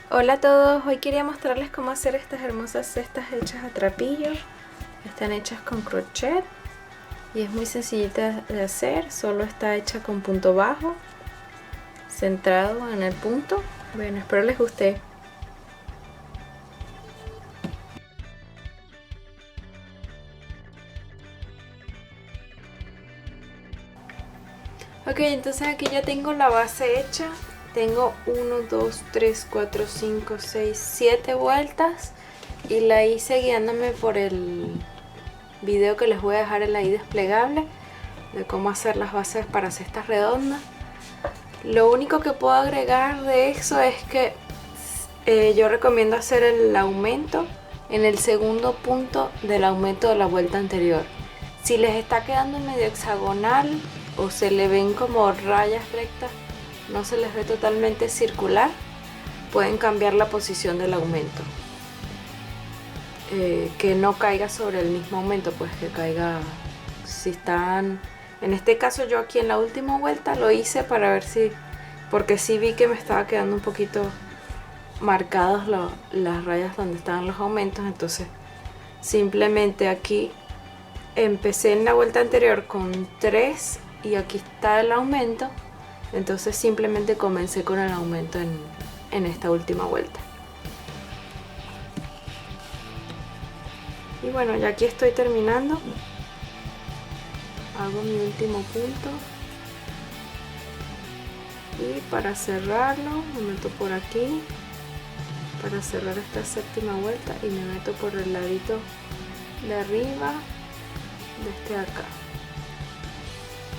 Hola a todos, hoy quería mostrarles cómo hacer estas hermosas cestas hechas a trapillo. Están hechas con crochet y es muy sencillita de hacer, solo está hecha con punto bajo, centrado en el punto. Bueno, espero les guste. Ok, entonces aquí ya tengo la base hecha. Tengo 1, 2, 3, 4, 5, 6, 7 vueltas y la hice guiándome por el video que les voy a dejar en ahí desplegable de cómo hacer las bases para cestas redondas. Lo único que puedo agregar de eso es que yo recomiendo hacer el aumento en el segundo punto del aumento de la vuelta anterior. Si les está quedando medio hexagonal o se le ven como rayas rectas, no se les ve totalmente circular, pueden cambiar la posición del aumento. Que no caiga sobre el mismo aumento, pues que caiga, si están, en este caso yo aquí en la última vuelta lo hice para ver si, porque sí vi que me estaba quedando un poquito marcadas las rayas donde estaban los aumentos, entonces simplemente aquí empecé en la vuelta anterior con 3 y aquí está el aumento, entonces simplemente comencé con el aumento en esta última vuelta. Y bueno, ya aquí estoy terminando. Hago mi último punto. Y para cerrarlo, me meto por aquí. Para cerrar esta séptima vuelta y me meto por el ladito de arriba de este de acá.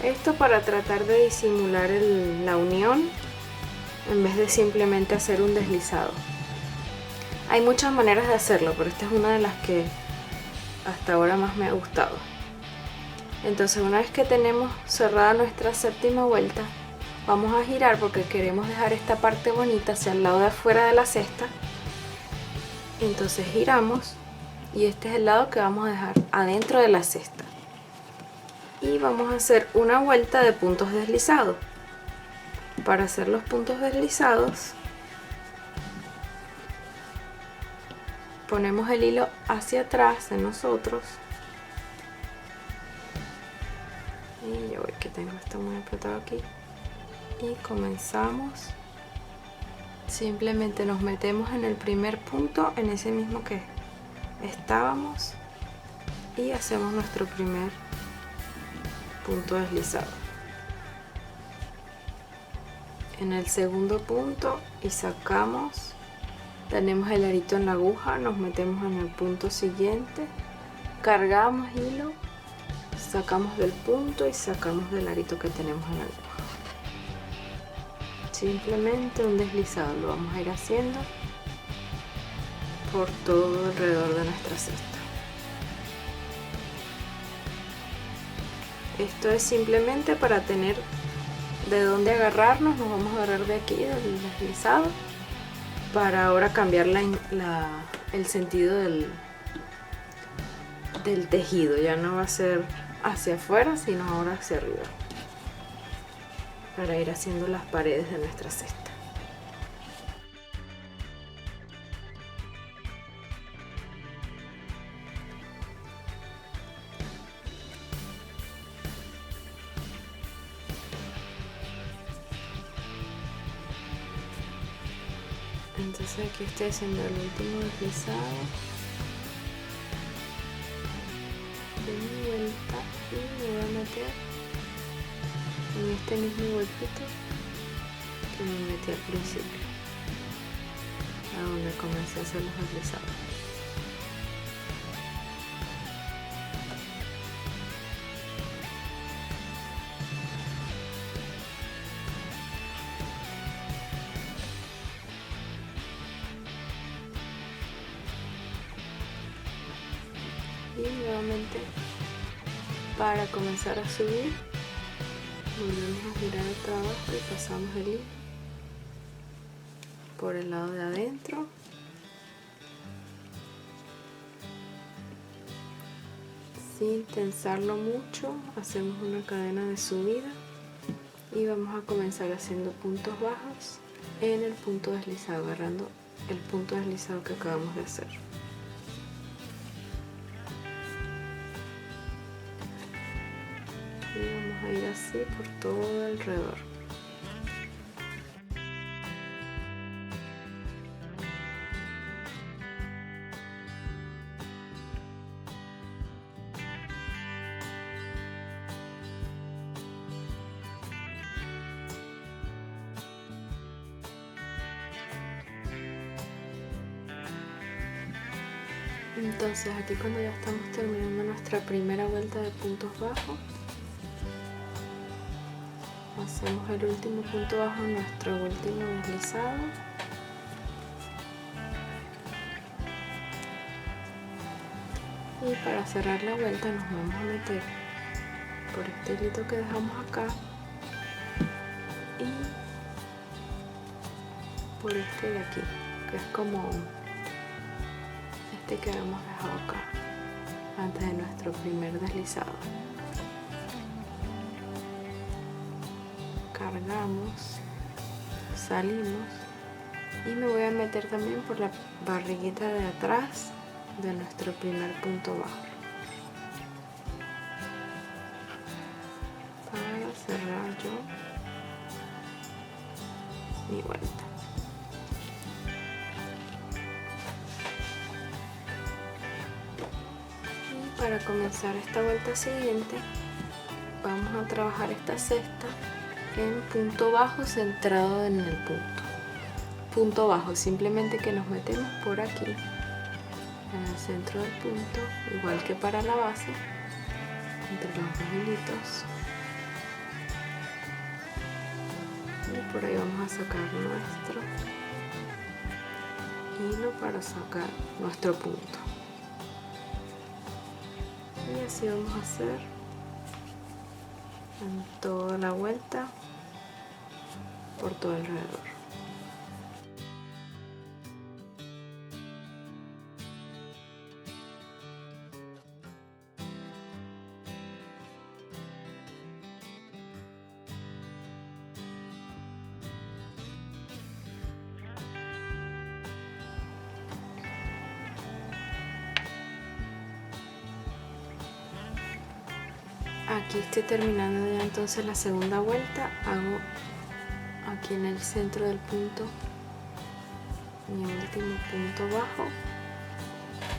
Esto para tratar de disimular la unión en vez de simplemente hacer un deslizado. Hay muchas maneras de hacerlo, pero esta es una de las que hasta ahora más me ha gustado. Entonces, una vez que tenemos cerrada nuestra séptima vuelta, vamos a girar porque queremos dejar esta parte bonita hacia el lado de afuera de la cesta. Entonces giramos y este es el lado que vamos a dejar adentro de la cesta. Y vamos a hacer una vuelta de puntos deslizados. Para hacer los puntos deslizados, ponemos el hilo hacia atrás de nosotros. Y yo voy que tengo esto muy apretado aquí. Y comenzamos. Simplemente nos metemos en el primer punto, en ese mismo que estábamos, y hacemos nuestro primer punto deslizado. En el segundo punto y sacamos, tenemos el arito en la aguja, nos metemos en el punto siguiente, cargamos hilo, sacamos del punto y sacamos del arito que tenemos en la aguja. Simplemente un deslizado, lo vamos a ir haciendo por todo alrededor de nuestra cesta. Esto es simplemente para tener de dónde agarrarnos. Nos vamos a agarrar de aquí, del deslizado, para ahora cambiar el sentido del tejido. Ya no va a ser hacia afuera, sino ahora hacia arriba, para ir haciendo las paredes de nuestra cesta. Entonces aquí estoy haciendo el último deslizado de mi vuelta y me voy a meter en este mismo golpito que me metí al principio, a donde comencé a hacer los deslizados. Y nuevamente, para comenzar a subir, volvemos a girar el trabajo y pasamos el hilo por el lado de adentro. Sin tensarlo mucho, hacemos una cadena de subida y vamos a comenzar haciendo puntos bajos en el punto deslizado, agarrando el punto deslizado que acabamos de hacer. Y vamos a ir así por todo alrededor. Entonces aquí cuando ya estamos terminando nuestra primera vuelta de puntos bajos, hacemos el último punto bajo en nuestro último deslizado. Y para cerrar la vuelta nos vamos a meter por este hilito que dejamos acá y por este de aquí, que es como este que habíamos dejado acá antes de nuestro primer deslizado. Cargamos, salimos y me voy a meter también por la barriguita de atrás de nuestro primer punto bajo para cerrar yo mi vuelta. Y para comenzar esta vuelta siguiente vamos a trabajar esta cesta en punto bajo centrado en el punto bajo, simplemente que nos metemos por aquí en el centro del punto, igual que para la base, entre los dos hilitos, y por ahí vamos a sacar nuestro hilo para sacar nuestro punto, y así vamos a hacer en toda la vuelta por todo alrededor. Aquí estoy terminando ya entonces la segunda vuelta. Hago aquí en el centro del punto mi último punto bajo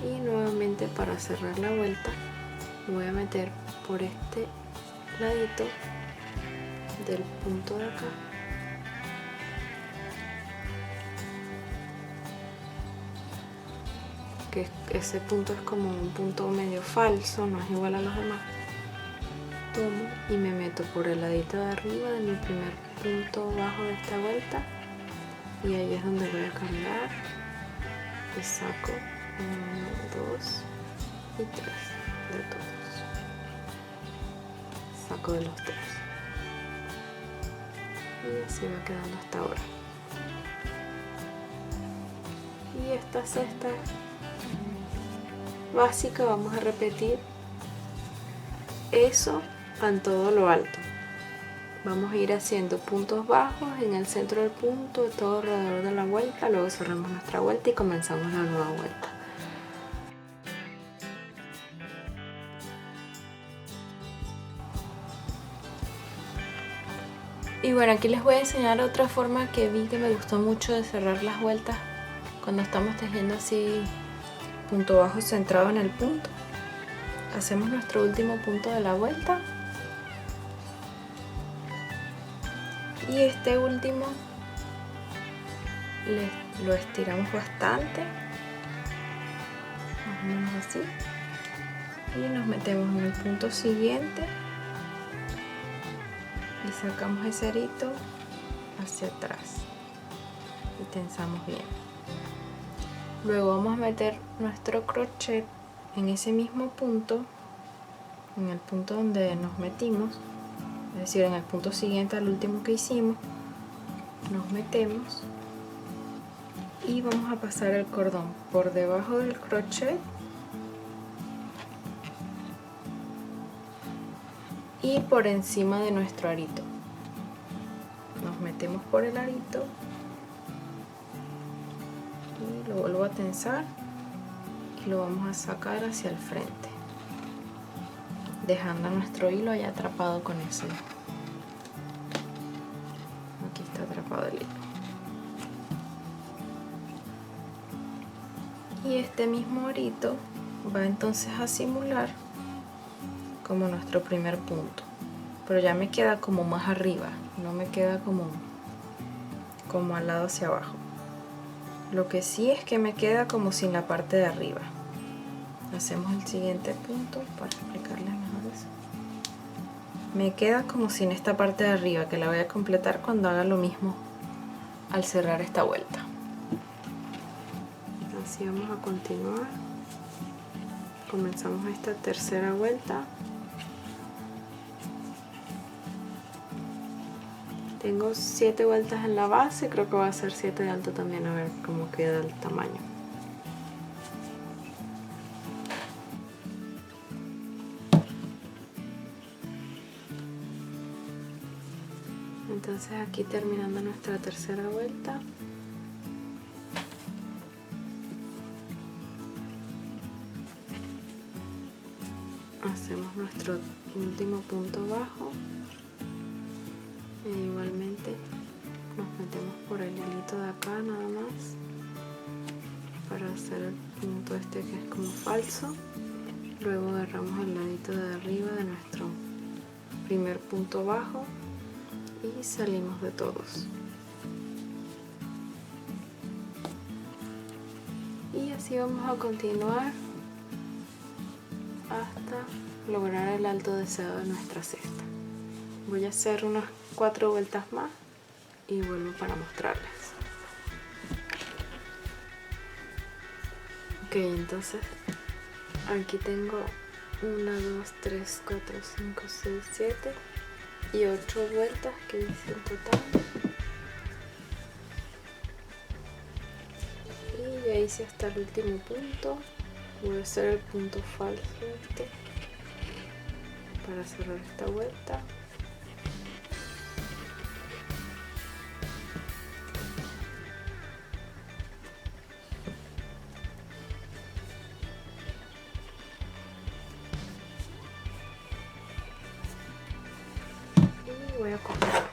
y nuevamente para cerrar la vuelta voy a meter por este ladito del punto de acá que ese punto es como un punto medio falso, no es igual a los demás. Tomo y me meto por el ladito de arriba de mi primer punto bajo de esta vuelta y ahí es donde voy a cargar y saco 1, 2 y 3 de todos, saco de los 3 y así va quedando hasta ahora. Y esta cesta básica vamos a repetir eso en todo lo alto. Vamos a ir haciendo puntos bajos en el centro del punto, todo alrededor de la vuelta, luego cerramos nuestra vuelta y comenzamos la nueva vuelta. Y bueno, aquí les voy a enseñar otra forma que vi que me gustó mucho de cerrar las vueltas cuando estamos tejiendo así punto bajo centrado en el punto. Hacemos nuestro último punto de la vuelta y este último lo estiramos bastante, más o menos así, y nos metemos en el punto siguiente y sacamos ese arito hacia atrás y tensamos bien. Luego vamos a meter nuestro crochet en ese mismo punto, en el punto donde nos metimos, es decir, en el punto siguiente al último que hicimos, nos metemos y vamos a pasar el cordón por debajo del crochet y por encima de nuestro arito. Nos metemos por el arito lo vuelvo a tensar y lo vamos a sacar hacia el frente, dejando nuestro hilo ya atrapado con ese. Aquí está atrapado el hilo. Y este mismo arito va entonces a simular como nuestro primer punto, pero ya me queda como más arriba, no me queda como al lado hacia abajo. Lo que sí es que me queda como sin la parte de arriba. Hacemos el siguiente punto para explicarles mejor eso. Me queda como sin esta parte de arriba, que la voy a completar cuando haga lo mismo al cerrar esta vuelta. Así vamos a continuar. Comenzamos esta tercera vuelta. Tengo 7 vueltas en la base, creo que voy a hacer 7 de alto también, a ver cómo queda el tamaño. Entonces aquí terminando nuestra tercera vuelta, hacemos nuestro último punto bajo e igualmente nos metemos por el hilito de acá nada más para hacer el punto este que es como falso. Luego agarramos el ladito de arriba de nuestro primer punto bajo y salimos de todos. Y así vamos a continuar hasta lograr el alto deseado de nuestra cesta. Voy a hacer unas 4 vueltas más y vuelvo para mostrarles. Ok, entonces aquí tengo 1, 2, 3, 4, 5, 6, 7 y 8 vueltas que hice en total. Y ya hice hasta el último punto. Voy a hacer el punto falso este para cerrar esta vuelta. Y voy a cortar.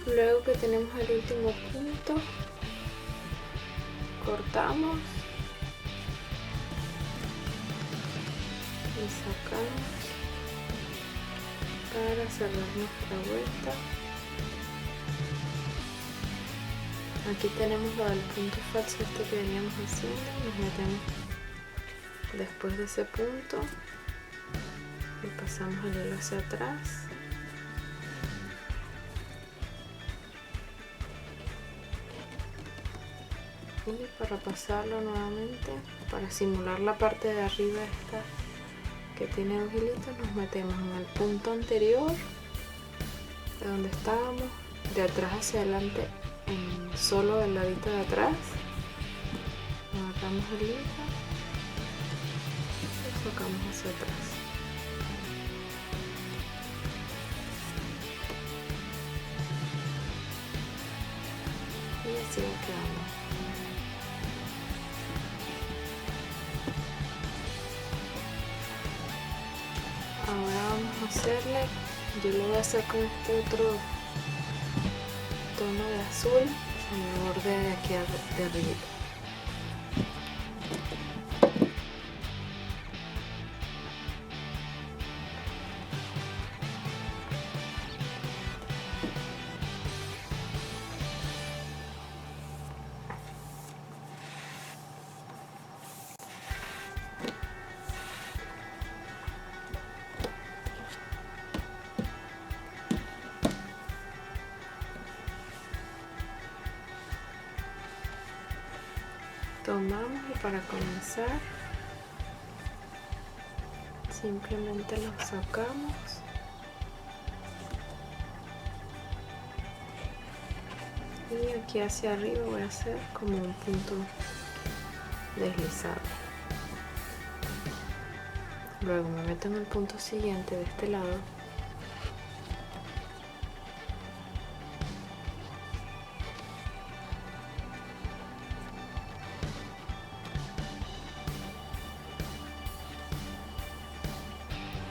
Luego que tenemos el último punto, cortamos y sacamos para cerrar nuestra vuelta. Aquí tenemos lo del punto falso este que veníamos haciendo. Nos metemos después de ese punto y pasamos el hilo hacia atrás. Y para pasarlo nuevamente, para simular la parte de arriba esta que tiene dos hilitos, nos metemos en el punto anterior de donde estábamos, de atrás hacia adelante, en solo el ladito de atrás. Agarramos el hilo y sacamos hacia atrás. Y así va quedando. Ahora vamos a hacerle, yo lo voy a hacer con este otro tono de azul en el borde de aquí de arriba. Tomamos y para comenzar simplemente lo sacamos y aquí hacia arriba voy a hacer como un punto deslizado. Luego me meto en el punto siguiente de este lado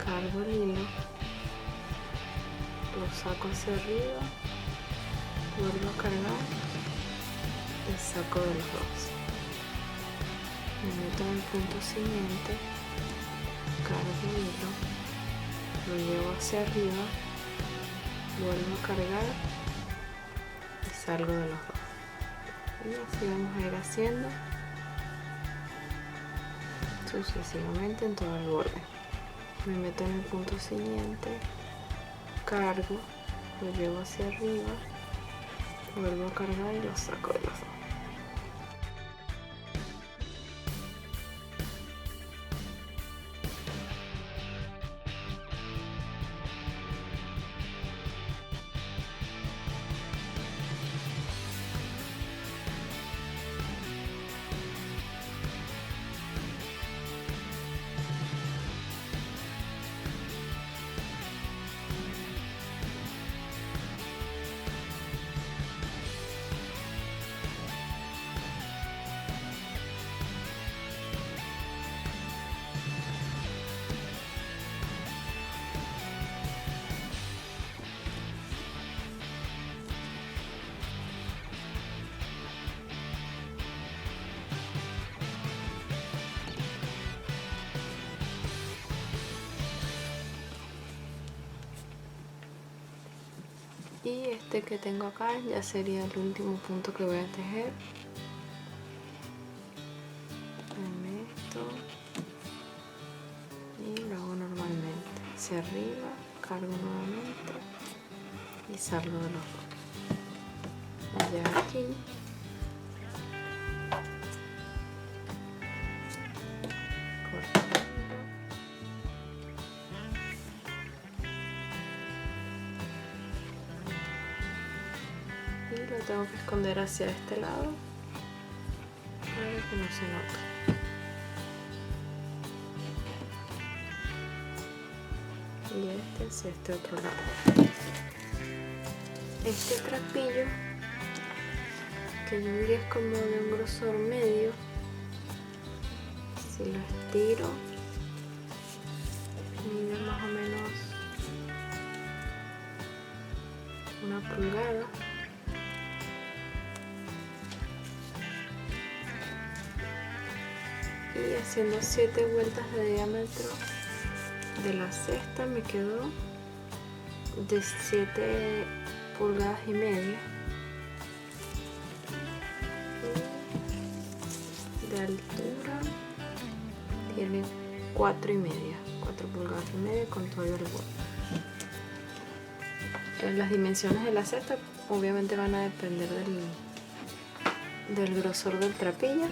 cargo el hilo, lo saco hacia arriba, vuelvo a cargar y saco de los dos. Me meto en el punto siguiente, cargo el hilo, lo llevo hacia arriba, vuelvo a cargar y salgo de los dos. Y así vamos a ir haciendo sucesivamente en todo el borde. Me meto en el punto siguiente, cargo, lo llevo hacia arriba, vuelvo a cargar y lo saco de los dos. Y este que tengo acá ya sería el último punto que voy a tejer. Me meto y lo hago normalmente hacia arriba, cargo nuevamente y salgo de los dos. Allá aquí corto. Y lo tengo que esconder hacia este lado para que no se note. Y este hacia este otro lado. Este trapillo, que yo diría es como de un grosor medio, si lo estiro, mide más o menos 1 pulgada. Y haciendo 7 vueltas de diámetro de la cesta me quedó de 7 pulgadas y media. Y de altura tiene 4 y media, 4 pulgadas y media con todo el borde. Las dimensiones de la cesta obviamente van a depender del grosor del trapillo.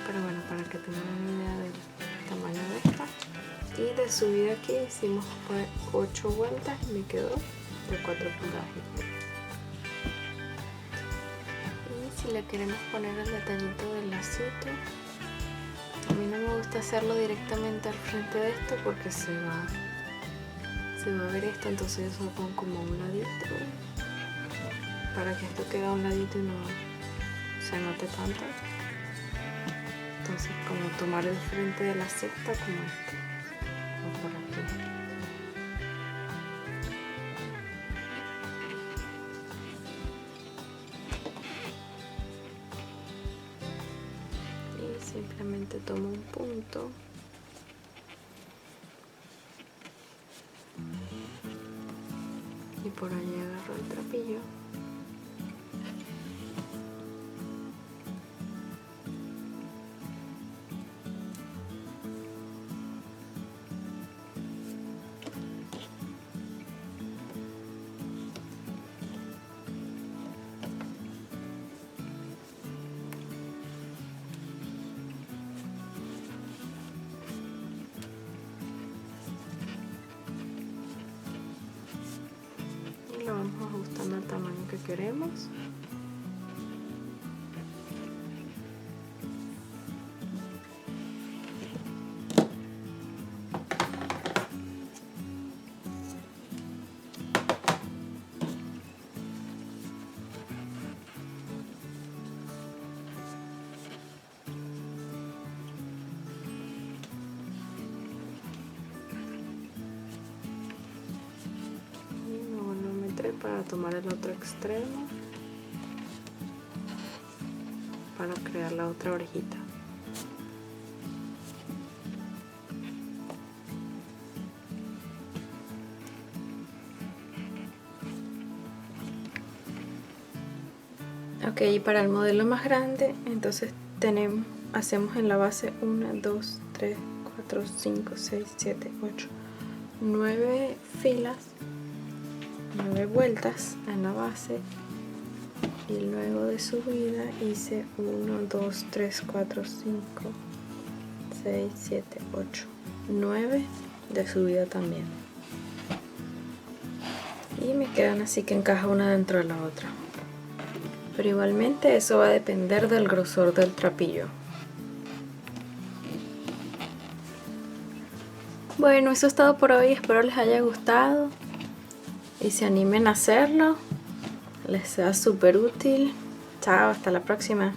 Pero bueno, para que tengan una idea del tamaño de esta. Y de subida aquí hicimos 8 vueltas y me quedó de 4 pulgadas y media. Y si le queremos poner el detallito del lacito, a mí no me gusta hacerlo directamente al frente de esto porque se va a ver esto, entonces yo solo pongo como a un ladito para que esto quede a un ladito y no se note tanto. Entonces, como tomar el frente de la cesta como este, o por aquí. Y simplemente tomo un punto y por ahí agarro el trapillo. Lo vamos ajustando al tamaño que queremos. para tomar el otro extremo para crear la otra orejita. Ok, y para el modelo más grande, entonces hacemos en la base 1, 2, 3, 4, 5, 6, 7, 8, 9 filas, 9 vueltas en la base, y luego de subida hice 1, 2, 3, 4, 5, 6, 7, 8, 9 de subida también, y me quedan así que encaja una dentro de la otra. Pero igualmente eso va a depender del grosor del trapillo. Bueno, eso es todo por hoy, espero les haya gustado y se animen a hacerlo, les sea súper útil. Chao, hasta la próxima.